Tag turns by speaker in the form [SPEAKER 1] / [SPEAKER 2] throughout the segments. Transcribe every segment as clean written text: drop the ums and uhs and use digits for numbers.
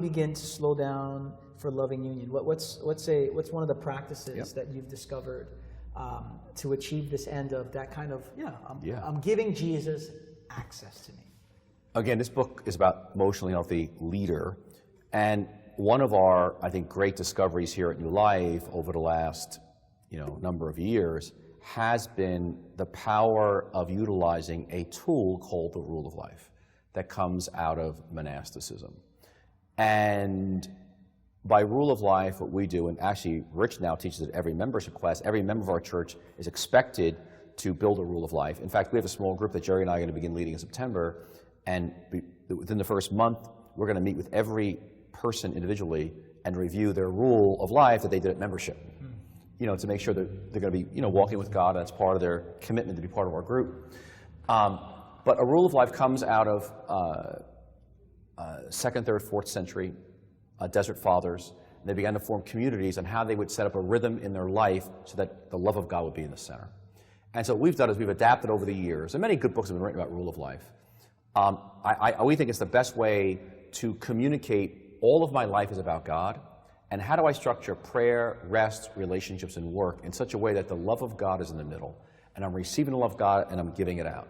[SPEAKER 1] begin to slow down for loving union? What's one of the practices that you've discovered to achieve this end of that kind of, I'm giving Jesus access to me?
[SPEAKER 2] Again, this book is about emotionally healthy leader, and one of our, I think, great discoveries here at New Life over the last, number of years has been the power of utilizing a tool called the rule of life that comes out of monasticism. And by rule of life, what we do, and actually Rich now teaches it every membership class, every member of our church is expected to build a rule of life. In fact, we have a small group that Jerry and I are going to begin leading in September, and within the first month, we're going to meet with every person individually and review their rule of life that they did at membership. To make sure that they're going to be, walking with God, and that's part of their commitment to be part of our group. But a rule of life comes out of 2nd, 3rd, 4th century desert fathers. And they began to form communities on how they would set up a rhythm in their life so that the love of God would be in the center. And so what we've done is we've adapted over the years, and many good books have been written about rule of life. We think it's the best way to communicate all of my life is about God, and how do I structure prayer, rest, relationships, and work in such a way that the love of God is in the middle, and I'm receiving the love of God, and I'm giving it out.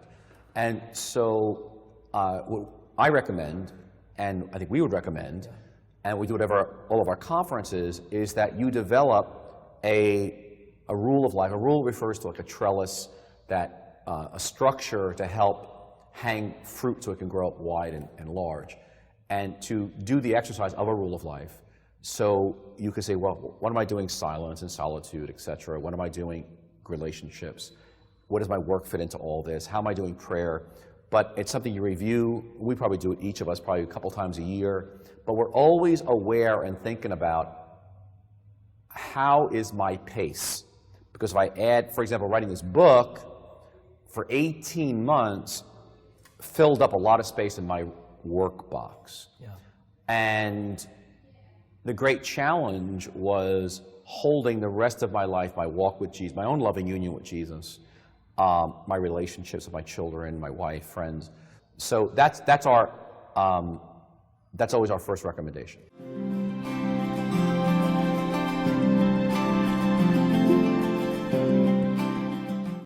[SPEAKER 2] And so what I recommend, and I think we would recommend, and we do it at all of our conferences, is that you develop a rule of life. A rule refers to like a trellis, that a structure to help hang fruit so it can grow up wide and large. And to do the exercise of a rule of life, so you could say, well, what am I doing silence and solitude, etc.? What am I doing relationships? What does my work fit into all this? How am I doing prayer? But it's something you review. We probably do it, each of us, probably a couple times a year. But we're always aware and thinking about how is my pace? Because if I add, for example, writing this book for 18 months filled up a lot of space in my work box.
[SPEAKER 1] Yeah.
[SPEAKER 2] And the great challenge was holding the rest of my life, my walk with Jesus, my own loving union with Jesus, my relationships with my children, my wife, friends. So that's always our first recommendation.